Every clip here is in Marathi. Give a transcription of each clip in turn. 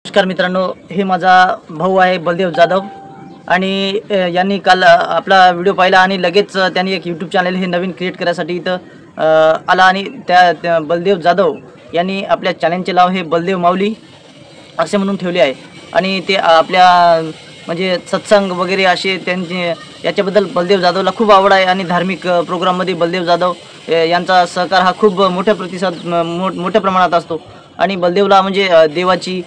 नमस्कार मित्रांनो, हे माझा भाऊ आहे बलदेव जाधव आणि यांनी काल आपला व्हिडिओ पाहिला आणि लगेच त्यांनी एक यूट्यूब चॅनल हे नवीन क्रिएट करायसाठी इथं आला आणि त्या बलदेव जाधव यांनी आपल्या चॅनलचे नाव हे बलदेव माऊली असे म्हणून ठेवले आहे आणि ते आपल्या म्हणजे सत्संग वगैरे असे त्यांचे याच्याबद्दल बलदेव जाधवला खूप आवड आहे आणि धार्मिक प्रोग्राममध्ये बलदेव जाधव यांचा सहकार हा खूप मोठ्या प्रमाणात असतो आणि बलदेवला म्हणजे देवाची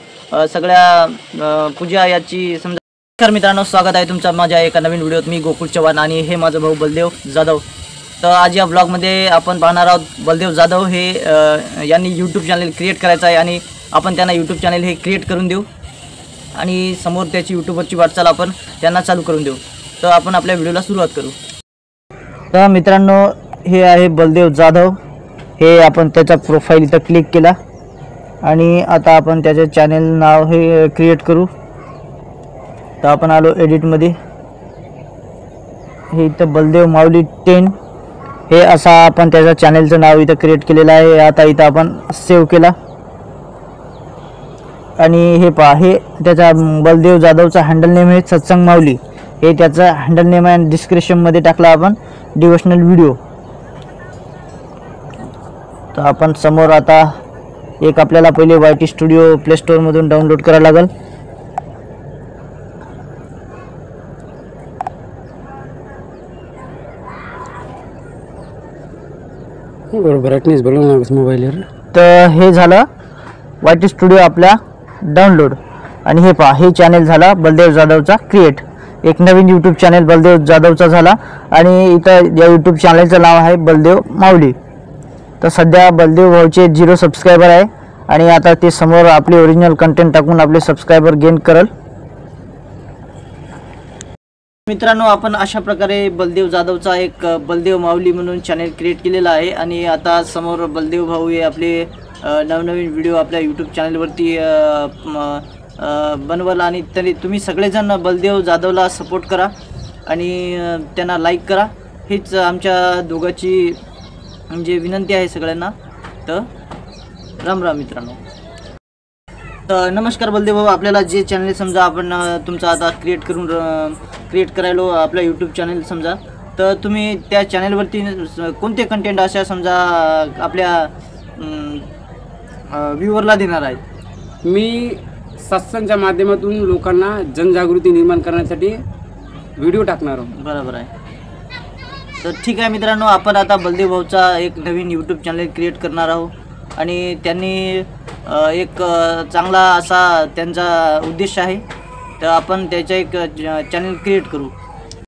सगळ्या पूजा याची समजा। नमस्कार मित्रांनो, स्वागत आहे तुमचं माझ्या एका नवीन व्हिडिओत। मी गोकुळ चव्हाण आणि हे माझा भाऊ बलदेव जाधव। तर आज या ब्लॉगमध्ये आपण पाहणार आहोत बलदेव जाधव हे यांनी यूट्यूब चॅनल क्रिएट करायचं आहे आणि आपण त्यांना यूट्यूब चॅनल हे क्रिएट करून देऊ आणि समोर त्याची यूट्यूबवरची वाटचाल आपण त्यांना चालू करून देऊ। तर आपण आपल्या व्हिडिओला सुरुवात करू। तर मित्रांनो, हे आहे बलदेव जाधव। हे आपण त्याचा प्रोफाईल इथं क्लिक केला आणि आता आपण त्याचे चॅनल नाव हे क्रिएट करू। तर आपण आलो एडिटमध्ये, हे इथं बलदेव माऊली 10 हे असा आपण त्याच्या चॅनलचं नाव इथं क्रिएट केलेलं आहे। आता इथं आपण सेव्ह केला आणि हे पहा, हे त्याचा बलदेव जाधवचा हँडल नेम आहे सत्संग माऊली। हे त्याचा हँडल नेम आहे आणि डिस्क्रिप्शनमध्ये टाकला आपण डिवोशनल व्हिडिओ। तर आपण समोर आता एक आपल्याला पहिले YT स्टुडिओ प्ले स्टोअरमधून डाउनलोड करायला लागेल। ब्राइटनेस बघा मोबाईलवर। तर हे झालं YT स्टुडिओ आपल्या डाउनलोड आणि हे पहा, हे चॅनल झाला बलदेव जाधवचा क्रिएट। एक नवीन यूट्यूब चॅनल बलदेव जाधवचा झाला आणि इथं या यूट्यूब चॅनलचं नाव आहे बलदेव माऊली। तर सध्या बलदेव भाऊचे 0 सबस्क्रायबर आहे आणि आता ते समोर आपले ओरिजिनल कंटेंट टाकून आपले सबस्क्रायबर गेन करेल। मित्रांनो, आपण अशा प्रकारे बलदेव जाधवचा एक बलदेव माऊली म्हणून चॅनल क्रिएट केलेला आहे आणि आता समोर बलदेव भाऊ हे आपले नवनवीन व्हिडिओ आपल्या यूट्यूब चॅनलवरती बनवल आणि तरी तुम्ही सगळेजण बलदेव जाधवला सपोर्ट करा आणि त्यांना लाईक करा। हीच आमच्या दोघांची म्हणजे विनंती आहे सगळ्यांना। तर राम राम मित्रांनो। तर नमस्कार बलदेव भाऊ, आपल्याला जे चॅनल समजा आपण तुमचा आता क्रिएट करायलो आपला यूट्यूब चॅनल समजा, तर तुम्ही त्या चॅनलवरती कोणते कंटेंट अशा समजा आपल्या व्ह्यूअरला देणार आहेत? मी सत्संगच्या माध्यमातून लोकांना जनजागृती निर्माण करण्यासाठी व्हिडिओ टाकणार आहोत। बरोबर आहे। तर ठीक आहे मित्रांनो, आपण आता बलदेव भाऊचा एक नवीन यूट्यूब चॅनल क्रिएट करणार आहोत आणि त्यांनी एक चांगला असा त्यांचा उद्देश आहे। तर आपण त्याचा एक चॅनल क्रिएट करू।